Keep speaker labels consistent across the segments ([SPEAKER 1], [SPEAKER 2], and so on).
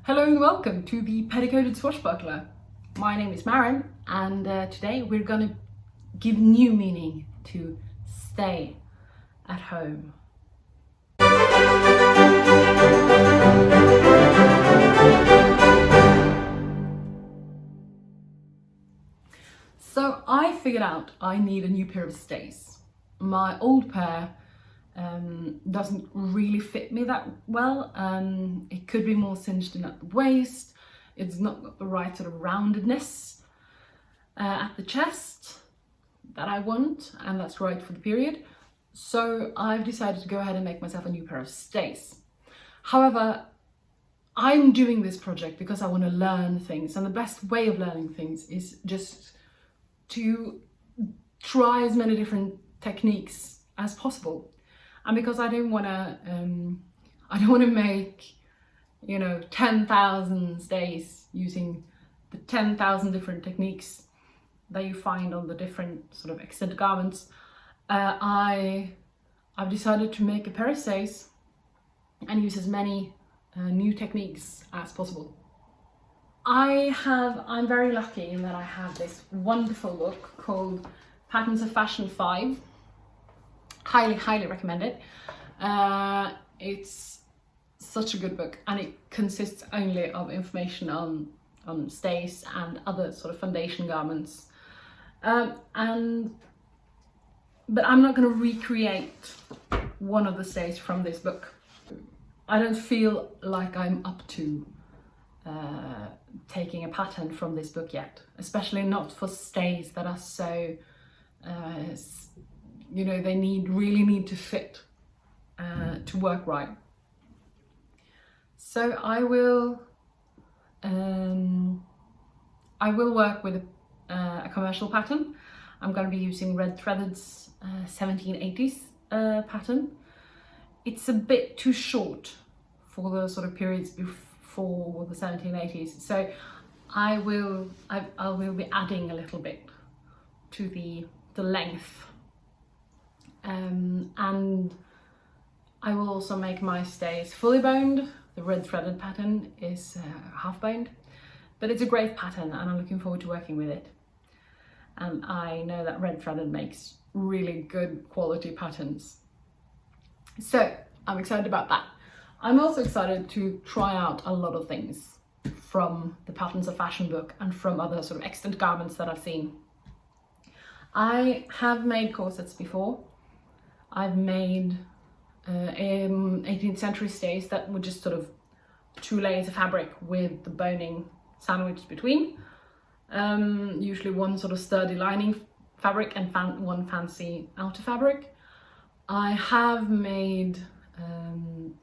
[SPEAKER 1] Hello and welcome to the Petticoated Swashbuckler. My name is Maren and today we're gonna give new meaning to stay at home. So I figured out I need a new pair of stays. My old pair doesn't really fit me that well. It could be more cinched in at the waist. It's not got the right sort of roundedness at the chest that I want, and that's right for the period. So I've decided to go ahead and make myself a new pair of stays. However, I'm doing this project because I want to learn things, and the best way of learning things is just to try as many different techniques as possible. And because I don't want to make, 10,000 stays using the 10,000 different techniques that you find on the different sort of extended garments, I've decided to make a pair of stays and use as many new techniques as possible. I'm very lucky in that I have this wonderful book called Patterns of Fashion 5. Highly recommend it. It's such a good book, and it consists only of information on stays and other sort of foundation garments. But I'm not going to recreate one of the stays from this book. I don't feel like I'm up to taking a pattern from this book yet, especially not for stays that are so they really need to fit to work right. So I will work with a commercial pattern. I'm going to be using Red Threaded's 1780s pattern. It's a bit too short for the sort of periods before the 1780s, so I will be adding a little bit to the length. And I will also make my stays fully boned. The Red Threaded pattern is half boned, but it's a great pattern and I'm looking forward to working with it. And I know that Red Threaded makes really good quality patterns. So I'm excited about that. I'm also excited to try out a lot of things from the Patterns of Fashion book and from other sort of extant garments that I've seen. I have made corsets before. I've made 18th century stays that were just sort of 2 layers of fabric with the boning sandwiched between. Usually one sort of sturdy lining fabric and one fancy outer fabric. I have made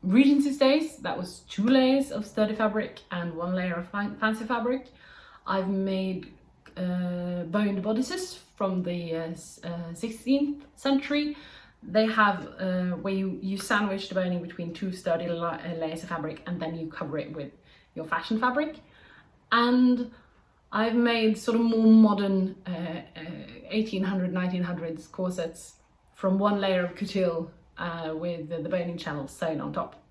[SPEAKER 1] Regency stays that was 2 layers of sturdy fabric and 1 layer of fancy fabric. I've made boned bodices from the 16th century. They have where you sandwich the boning between 2 sturdy layers of fabric and then you cover it with your fashion fabric. And I've made sort of more modern 1800s, 1900s corsets from 1 layer of coutil with the boning channels sewn on top.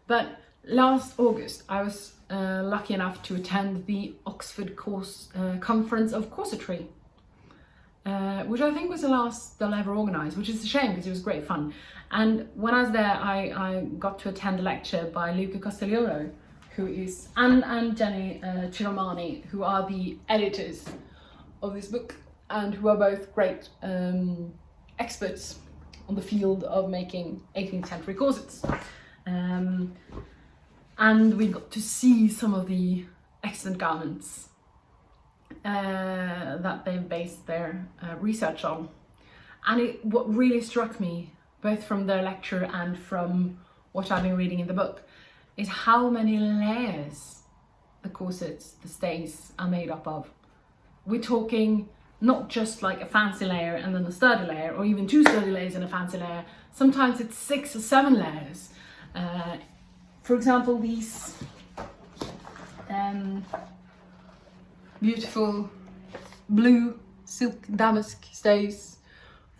[SPEAKER 1] But last August I was lucky enough to attend the Oxford Conference of Corsetry, which I think was the last they'll ever organise, which is a shame because it was great fun. And when I was there, I got to attend a lecture by Luca Castiglione, who is, and Jenny Chiromani, who are the editors of this book and who are both great experts on the field of making 18th century corsets. And we got to see some of the excellent garments that they've based their research on. And what really struck me, both from their lecture and from what I've been reading in the book, is how many layers the corsets, the stays, are made up of. We're talking not just like a fancy layer and then a sturdy layer, or even 2 sturdy layers and a fancy layer. Sometimes it's 6 or 7 layers. For example, these beautiful blue silk damask stays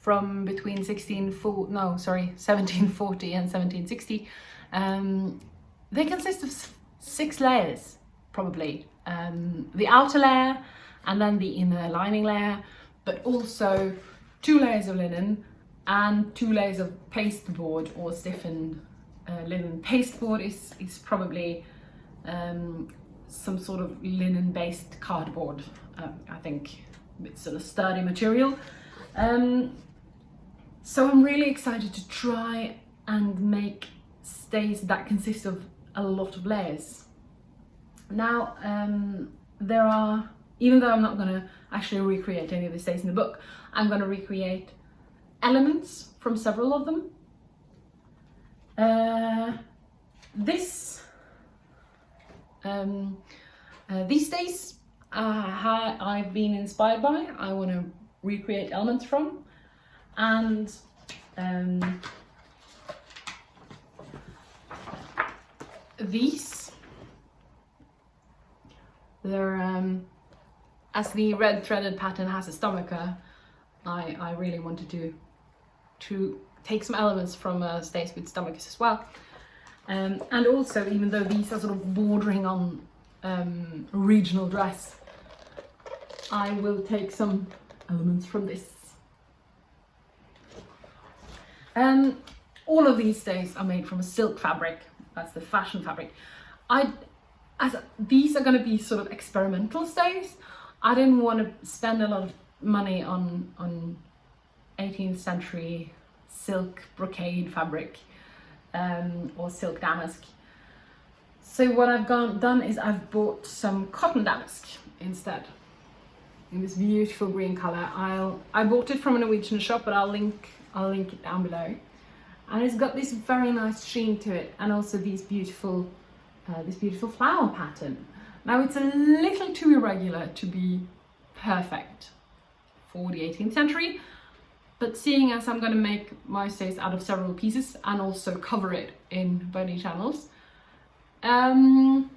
[SPEAKER 1] from between 1740 and 1760. They consist of 6 layers probably. The outer layer and then the inner lining layer, but also 2 layers of linen and 2 layers of pasteboard or stiffened linen. Pasteboard is probably some sort of linen based cardboard. I think it's sort of sturdy material. So I'm really excited to try and make stays that consist of a lot of layers. Now, there are, even though I'm not going to actually recreate any of the stays in the book, I'm going to recreate elements from several of them. These stays I've been inspired by, I want to recreate elements from, and these, they're as the red threaded pattern has a stomacher, I really wanted to take some elements from stays with stomachers as well. And also, even though these are sort of bordering on regional dress, I will take some elements from this. All of these stays are made from a silk fabric. That's the fashion fabric. As these are going to be sort of experimental stays, I didn't want to spend a lot of money on 18th century silk brocade fabric or silk damask. So what I've done is I've bought some cotton damask instead, in this beautiful green color. I bought it from a Norwegian shop, but I'll link it down below. And it's got this very nice sheen to it, and also these beautiful this beautiful flower pattern. Now it's a little too irregular to be perfect for the 18th century, but seeing as I'm going to make my stays out of several pieces and also cover it in bony channels, I'm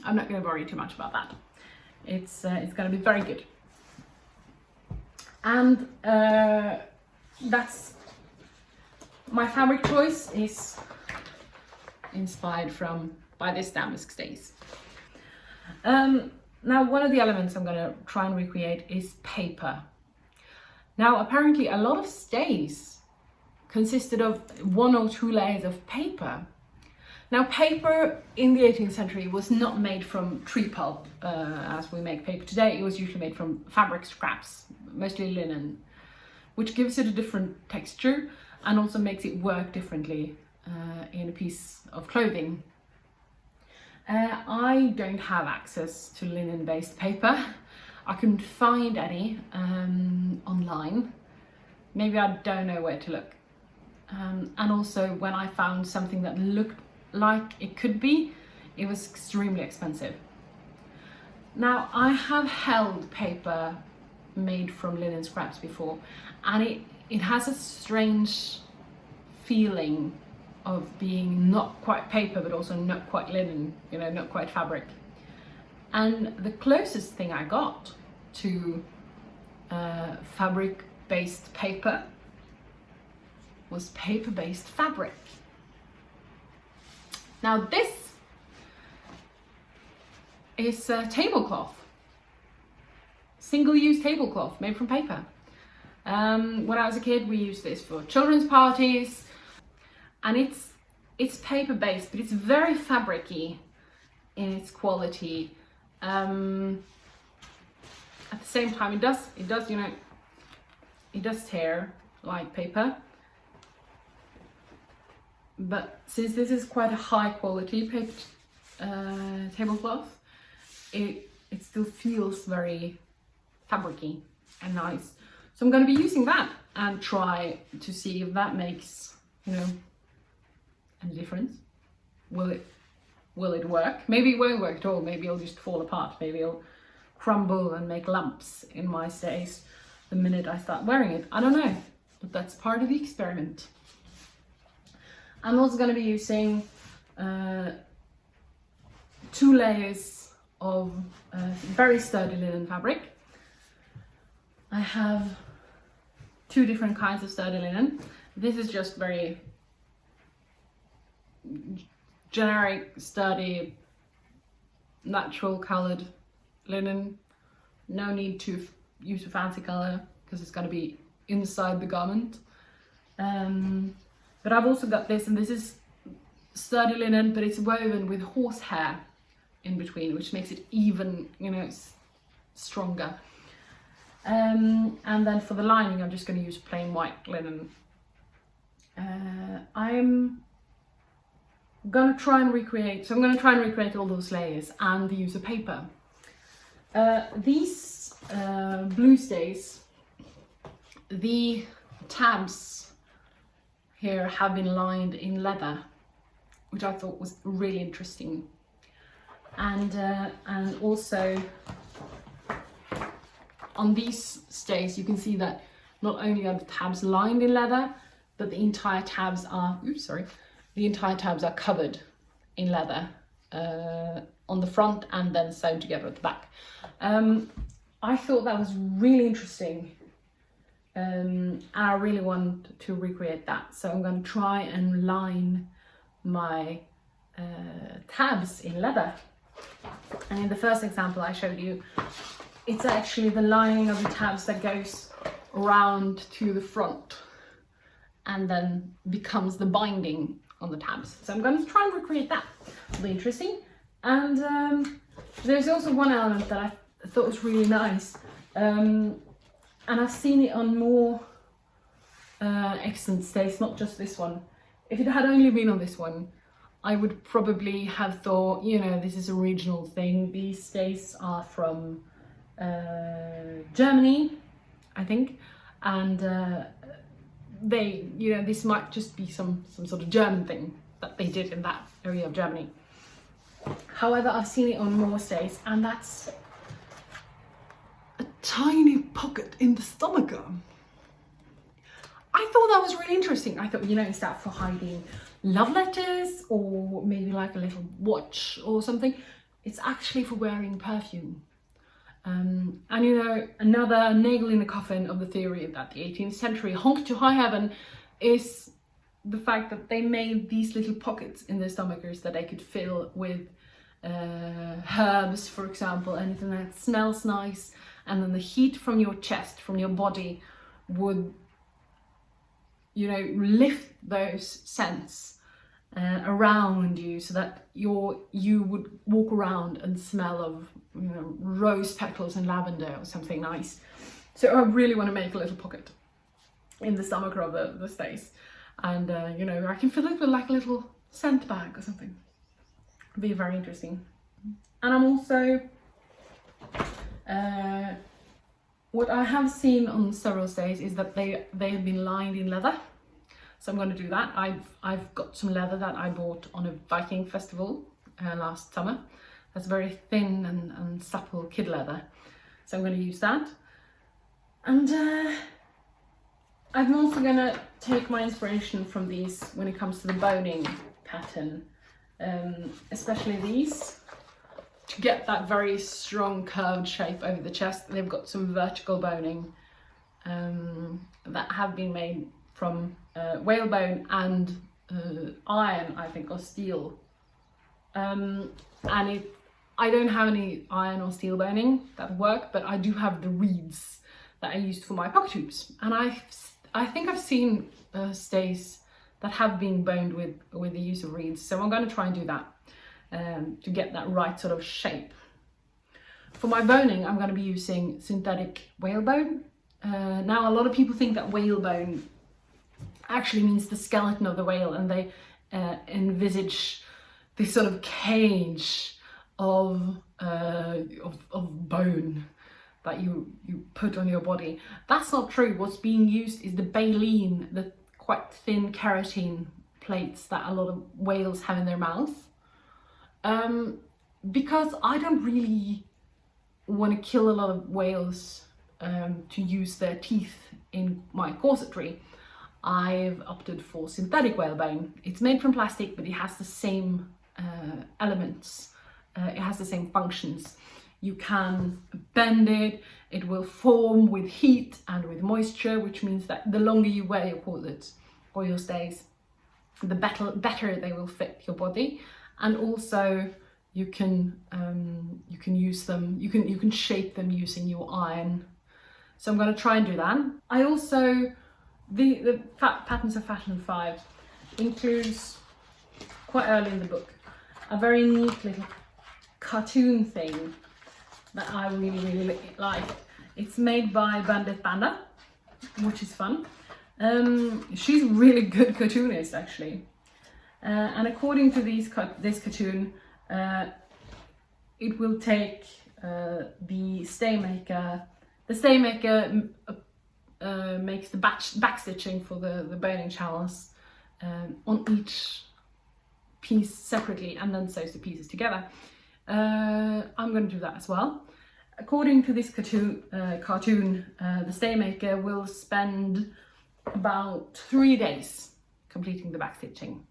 [SPEAKER 1] not going to worry too much about that. It's going to be very good. And that's my fabric choice is inspired by this damask stays. Now, one of the elements I'm going to try and recreate is paper. Now, apparently a lot of stays consisted of 1 or 2 layers of paper. Now, paper in the 18th century was not made from tree pulp as we make paper today. It was usually made from fabric scraps, mostly linen, which gives it a different texture and also makes it work differently in a piece of clothing. I don't have access to linen-based paper. I couldn't find any online. Maybe I don't know where to look. And also, when I found something that looked like it could be, it was extremely expensive. Now, I have held paper made from linen scraps before, and it has a strange feeling of being not quite paper but also not quite linen, not quite fabric. And the closest thing I got to fabric-based paper was paper-based fabric. Now this is a tablecloth, single-use tablecloth made from paper. When I was a kid, we used this for children's parties, and it's paper-based, but it's very fabric-y in its quality. At the same time, it does tear like paper. But since this is quite a high quality paper tablecloth, it still feels very fabric-y and nice. So I'm going to be using that and try to see if that makes, any difference. Will it work? Maybe it won't work at all. Maybe it'll just fall apart. Maybe it'll crumble and make lumps in my stays the minute I start wearing it. I don't know, but that's part of the experiment. I'm also going to be using 2 layers of very sturdy linen fabric. I have 2 different kinds of sturdy linen. This is just very generic, sturdy, natural coloured linen. No need to use a fancy colour because it's going to be inside the garment. But I've also got this, and this is sturdy linen, but it's woven with horsehair in between, which makes it even, you know, stronger. And then for the lining, I'm just going to use plain white linen. I'm going to try and recreate all those layers and use a paper. These blue stays, the tabs here have been lined in leather, which I thought was really interesting. And also on these stays you can see that not only are the tabs lined in leather, but the entire tabs are covered in leather on the front and then sewn together at the back. I thought that was really interesting, and I really want to recreate that. So I'm going to try and line my tabs in leather. And in the first example I showed you, it's actually the lining of the tabs that goes around to the front and then becomes the binding on the tabs. So I'm going to try and recreate that. It'll be interesting. And there's also one element that I thought was really nice, and I've seen it on more extant stays, not just this one. If it had only been on this one, I would probably have thought, you know, this is a regional thing. These stays are from Germany, I think, and they, you know, this might just be some sort of German thing that they did in that area of Germany. However, I've seen it on more stays, and that's a tiny pocket in the stomach. I thought that was really interesting. I thought, you know, is that for hiding love letters or maybe like a little watch or something? It's actually for wearing perfume. And you know, another nail in the coffin of the theory that the 18th century honked to high heaven is the fact that they made these little pockets in their stomachers that they could fill with herbs, for example, anything that smells nice, and then the heat from your chest, from your body, would, you know, lift those scents around you, so that you would walk around and smell of, you know, rose petals and lavender or something nice. So I really want to make a little pocket in the stomach of the stays, and you know, I can fill it with like a little scent bag or something. It'd be very interesting. And I'm also what I have seen on several stays is that they have been lined in leather. So I'm going to do that. I've got some leather that I bought on a Viking festival last summer. That's very thin and supple kid leather. So I'm going to use that. And I'm also going to take my inspiration from these when it comes to the boning pattern, especially these, to get that very strong curved shape over the chest. They've got some vertical boning that have been made from whalebone and iron, I think, or steel. And I don't have any iron or steel boning that work, but I do have the reeds that I used for my pocket hoops. And I think I've seen stays that have been boned with the use of reeds. So I'm going to try and do that to get that right sort of shape. For my boning, I'm going to be using synthetic whalebone. Now, a lot of people think that whalebone actually means the skeleton of the whale, and they envisage this sort of cage of bone that you put on your body. That's not true. What's being used is the baleen, the quite thin keratin plates that a lot of whales have in their mouth. Because I don't really want to kill a lot of whales to use their teeth in my corsetry, I've opted for synthetic whalebone. It's made from plastic, but it has the same elements. It has the same functions. You can bend it, it will form with heat and with moisture, which means that the longer you wear your corsets or your stays, the better they will fit your body, and also you can use them. You can shape them using your iron. So I'm going to try and do that. I also the Patterns of Fashion 5 includes, quite early in the book, a very neat little cartoon thing that I really like. It's made by Bandit Banda, which is fun. She's a really good cartoonist, actually. And according to this cartoon, it will take the staymaker. The staymaker makes the backstitching for the boning channels on each piece separately, and then sews the pieces together. I'm going to do that as well. According to this cartoon, the staymaker will spend about 3 days completing the backstitching.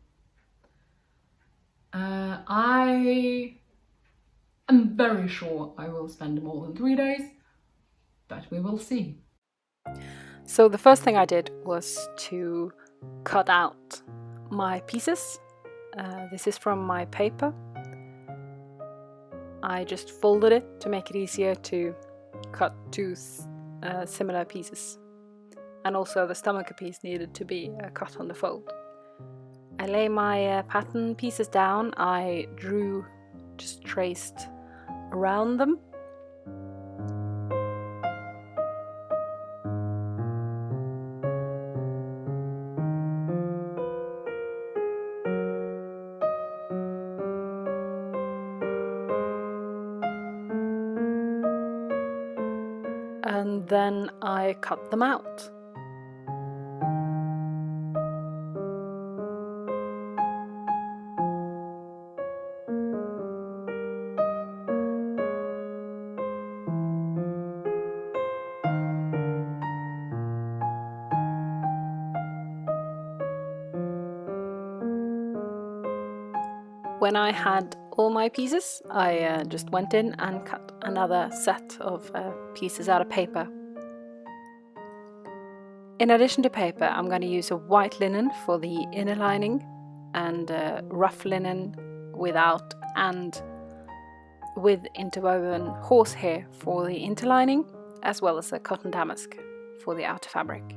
[SPEAKER 1] I am very sure I will spend more than 3 days, but we will see. So the first thing I did was to cut out my pieces. This is from my paper. I just folded it to make it easier to cut two similar pieces. And also the stomacher piece needed to be cut on the fold. I lay my pattern pieces down. I just traced around them. And then I cut them out. When I had all my pieces, I just went in and cut another set of pieces out of paper. In addition to paper, I'm going to use a white linen for the inner lining and rough linen without and with interwoven horsehair for the interlining, as well as a cotton damask for the outer fabric.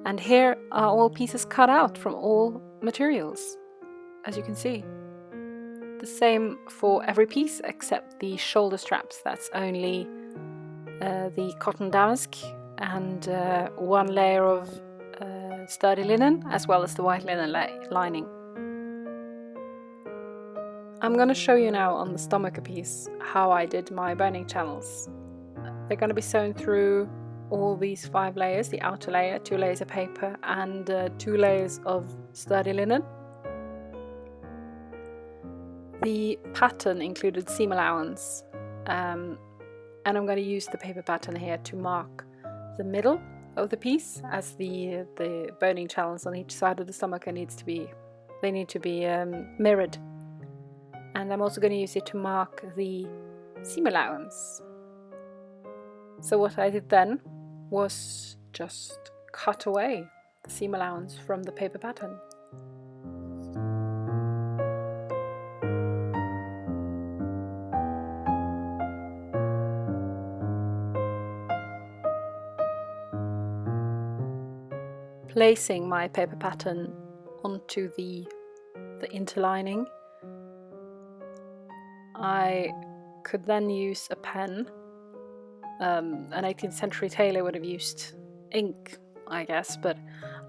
[SPEAKER 1] And here are all pieces cut out from all materials, as you can see. The same for every piece except the shoulder straps. That's only the cotton damask and one layer of sturdy linen, as well as the white linen lining. I'm going to show you now on the stomacher piece how I did my boning channels. They're going to be sewn through all these 5 layers, the outer layer, 2 layers of paper, and 2 layers of sturdy linen. The pattern included seam allowance, and I'm going to use the paper pattern here to mark the middle of the piece, as the boning channels on each side of the stomacher need to be mirrored. And I'm also going to use it to mark the seam allowance. So what I did then was just cut away the seam allowance from the paper pattern. Placing my paper pattern onto the interlining, I could then use a pen. An 18th century tailor would have used ink, I guess, but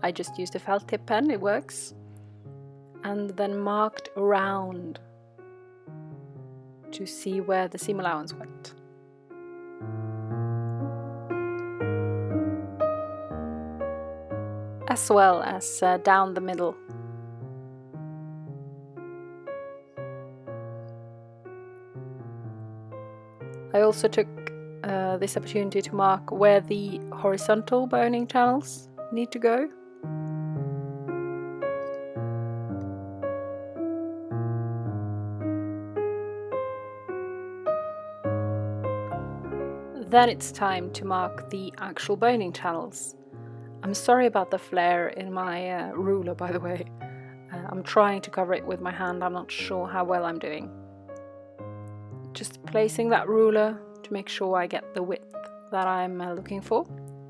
[SPEAKER 1] I just used a felt tip pen, it works, and then marked around to see where the seam allowance went. As well as down the middle. I also took this opportunity to mark where the horizontal boning channels need to go. Then it's time to mark the actual boning channels. I'm sorry about the flare in my ruler, by the way. I'm I'm trying to cover it with my hand. I'm not sure how well I'm doing. Just placing that ruler to make sure I get the width that I'm looking for.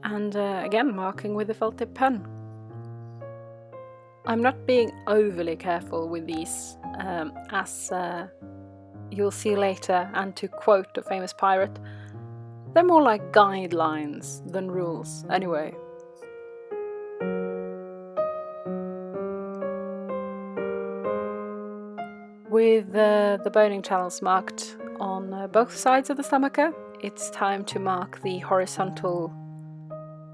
[SPEAKER 1] And again, marking with a felt tip pen. I'm not being overly careful with these, as you'll see later, and to quote a famous pirate, they're more like guidelines than rules anyway. With the boning channels marked on both sides of the stomacher, it's time to mark the horizontal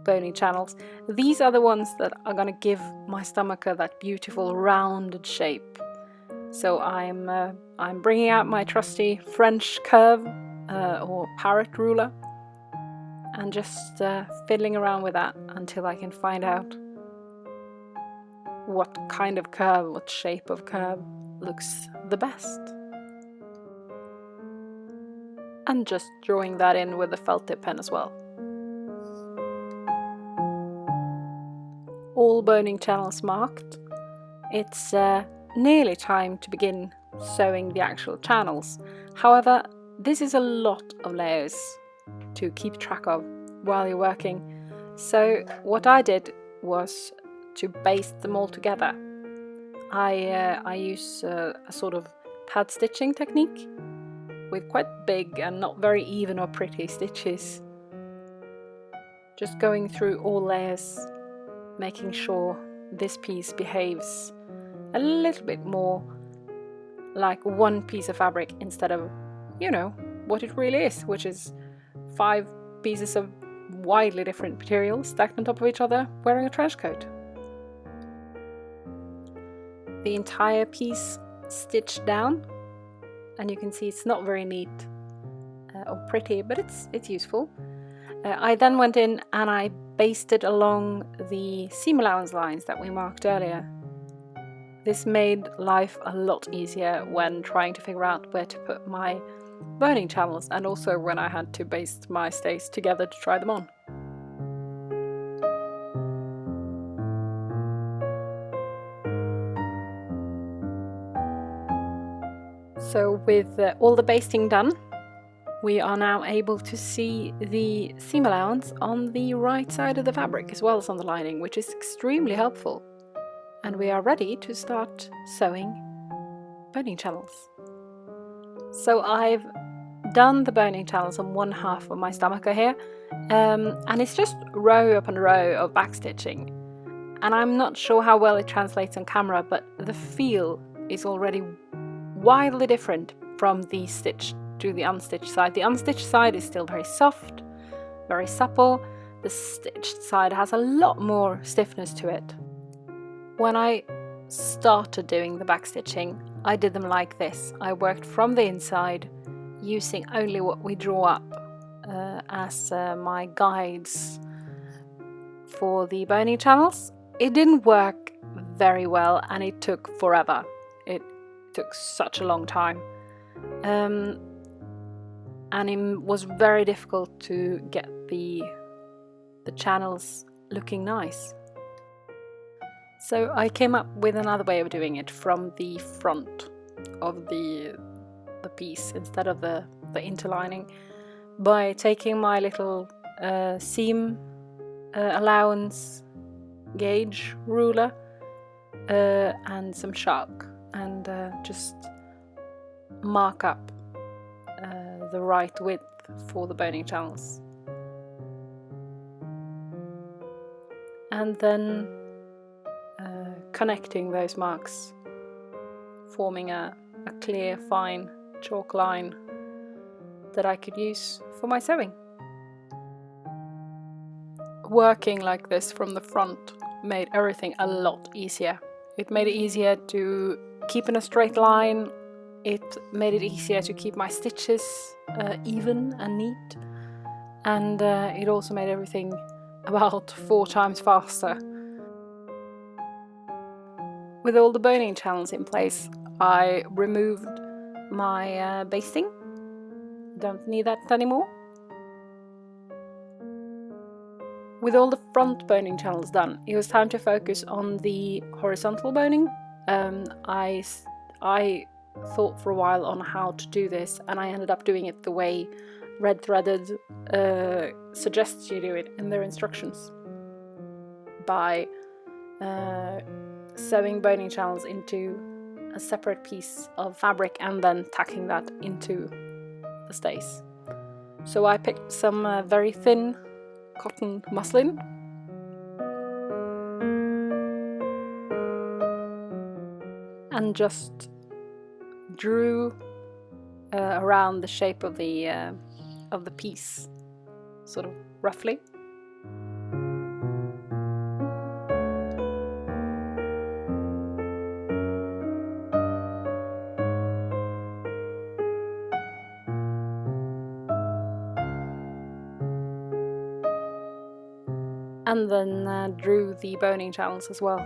[SPEAKER 1] boning channels. These are the ones that are going to give my stomacher that beautiful rounded shape. So I'm bringing out my trusty French curve or parrot ruler and just fiddling around with that until I can find out what kind of curve, what shape of curve looks the best. And just drawing that in with the felt tip pen as well. All boning channels marked. It's nearly time to begin sewing the actual channels. However, this is a lot of layers to keep track of while you're working. So what I did was to baste them all together. I use a sort of pad stitching technique with quite big and not very even or pretty stitches. Just going through all layers, making sure this piece behaves a little bit more like one piece of fabric instead of, you know, what it really is, which is 5 pieces of widely different materials stacked on top of each other wearing a trench coat. The entire piece stitched down, and you can see it's not very neat or pretty, but it's useful. I then went in and I basted along the seam allowance lines that we marked earlier. This made life a lot easier when trying to figure out where to put my boning channels, and also when I had to baste my stays together to try them on. So with all the basting done, we are now able to see the seam allowance on the right side of the fabric as well as on the lining, which is extremely helpful. And we are ready to start sewing boning channels. So I've done the boning channels on one half of my stomacher here, and it's just row upon row of backstitching. And I'm not sure how well it translates on camera, but the feel is already wildly different from the stitched to the unstitched side. The unstitched side is still very soft, very supple. The stitched side has a lot more stiffness to it. When I started doing the backstitching, I did them like this. I worked from the inside, using only what we draw up as my guides for the boning channels. It didn't work very well, and it took forever. It took such a long time, and it was very difficult to get the channels looking nice. So I came up with another way of doing it from the front of the piece instead of the interlining, by taking my little seam allowance gauge ruler and some chalk, and just mark up the right width for the boning channels, and then connecting those marks, forming a clear, fine chalk line that I could use for my sewing. Working like this from the front made everything a lot easier. It made it easier to keep in a straight line. It made it easier to keep my stitches even and neat, and it also made everything about 4 times faster. With all the boning channels in place, I removed my basting. Don't need that anymore. With all the front boning channels done, it was time to focus on the horizontal boning
[SPEAKER 2] I thought for a while on how to do this, and I ended up doing it the way Red Threaded suggests you do it in their instructions, by sewing boning channels into a separate piece of fabric and then tacking that into the stays. So I picked some very thin cotton muslin, and just drew around the shape of the piece, sort of roughly. And then drew the boning channels as well.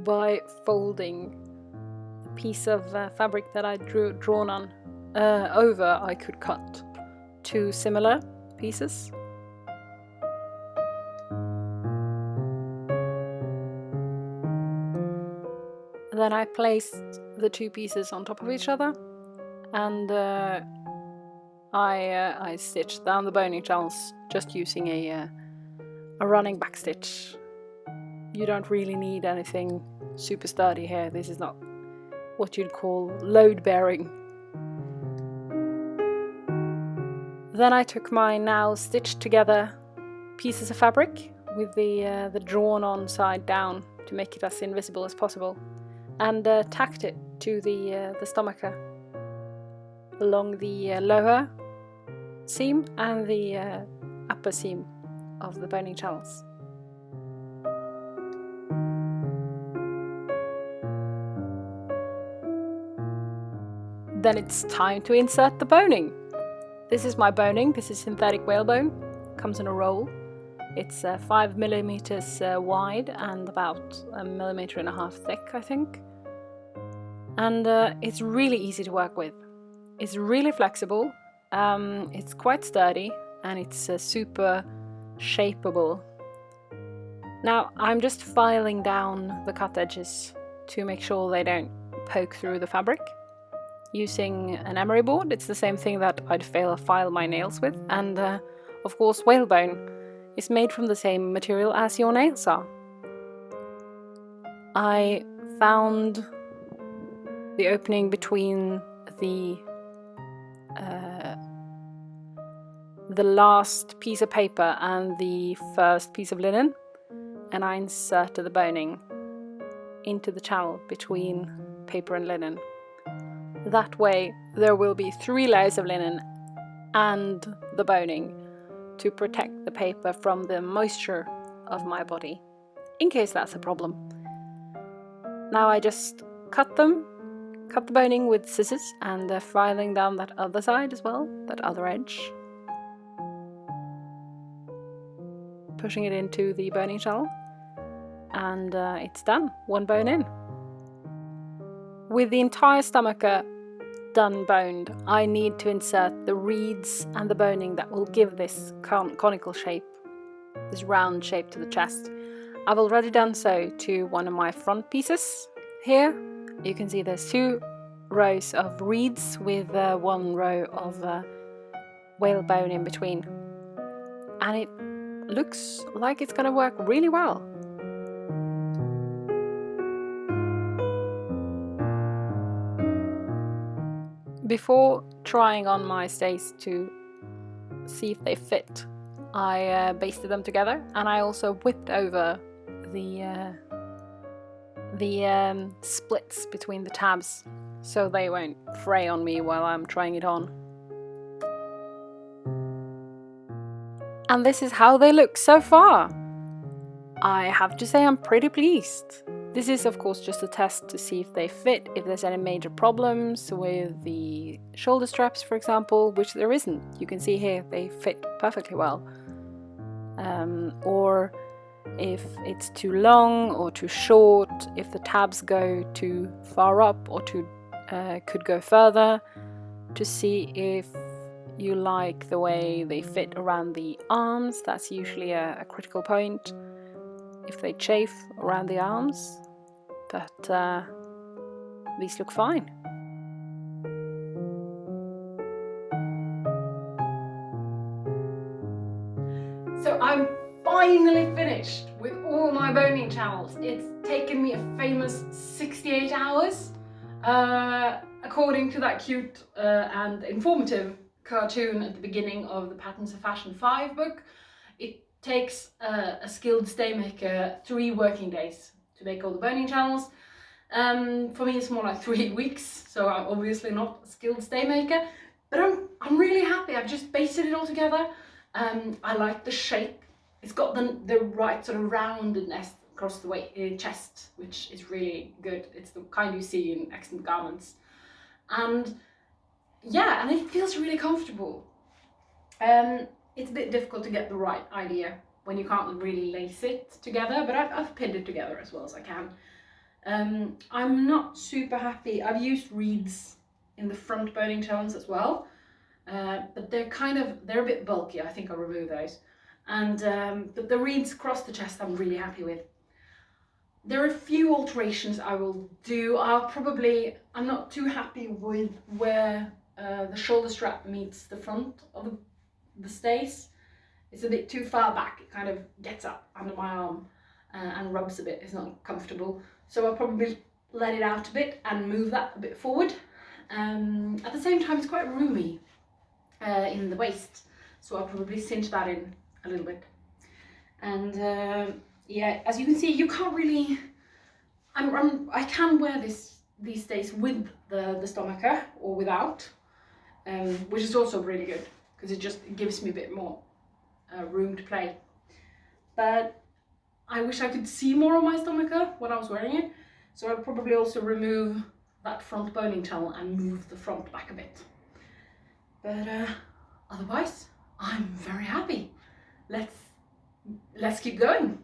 [SPEAKER 2] By folding the piece of fabric that I drawn on over, I could cut two similar pieces. Then I placed the two pieces on top of each other, and I stitched down the boning channels just using a running back stitch. You don't really need anything super sturdy here. This is not what you'd call load bearing. Then I took my now stitched together pieces of fabric with the drawn on side down to make it as invisible as possible, and tacked it to the stomacher along the lower seam and the upper seam of the boning channels. Then it's time to insert the boning. This is my boning. This is synthetic whalebone. Comes in a roll. It's 5 millimeters wide and about 1.5 millimeters thick, I think. And it's really easy to work with. It's really flexible. It's quite sturdy, and it's super shapeable. Now I'm just filing down the cut edges to make sure they don't poke through the fabric. Using an emery board, it's the same thing that I'd file my nails with, and of course whalebone is made from the same material as your nails are. I found the opening between the last piece of paper and the first piece of linen, and I inserted the boning into the channel between paper and linen. That way there will be 3 layers of linen and the boning to protect the paper from the moisture of my body, in case that's a problem. Now I just cut the boning with scissors, and filing down that other side as well, that other edge. Pushing it into the boning channel, and it's done, 1 bone in. With the entire stomacher done boned, I need to insert the reeds and the boning that will give this conical shape, this round shape to the chest. I've already done so to one of my front pieces. Here you can see there's 2 rows of reeds with 1 row of whalebone in between, and it looks like it's going to work really well. Before trying on my stays to see if they fit, I basted them together, and I also whipped over the splits between the tabs so they won't fray on me while I'm trying it on. And this is how they look so far. I have to say I'm pretty pleased. This is of course just a test to see if they fit, if there's any major problems with the shoulder straps, for example, which there isn't. You can see here they fit perfectly well. Or if it's too long or too short, if the tabs go too far up or could go further. to see if you like the way they fit around the arms. That's usually a critical point, if they chafe around the arms, but these look fine.
[SPEAKER 1] So I'm finally finished with all my boning channels. It's taken me a famous 68 hours, according to that cute and informative cartoon at the beginning of the Patterns of Fashion 5 book. It takes a skilled staymaker 3 working days to make all the boning channels. For me it's more like 3 weeks, so I'm obviously not a skilled staymaker, but I'm really happy. I've just basted it all together. I like the shape. It's got the right sort of roundedness across the chest, which is really good. It's the kind you see in excellent garments. And yeah, and it feels really comfortable. It's a bit difficult to get the right idea when you can't really lace it together, but I've pinned it together as well as I can. I'm not super happy. I've used reeds in the front boning channels as well. But they're a bit bulky. I think I'll remove those. And but the reeds across the chest I'm really happy with. There are a few alterations I will do. I'm not too happy with where the shoulder strap meets the front of the stays. It's a bit too far back. It kind of gets up under my arm and rubs a bit. It's not comfortable. So I'll probably let it out a bit and move that a bit forward. At the same time, it's quite roomy in the waist, so I'll probably cinch that in a little bit. And yeah, as you can see, you can't really. I can wear these stays with the stomacher or without, which is also really good because it just gives me a bit more room to play. But I wish I could see more of my stomacher when I was wearing it, so I'll probably also remove that front boning channel and move the front back a bit. But otherwise, I'm very happy. Let's keep going.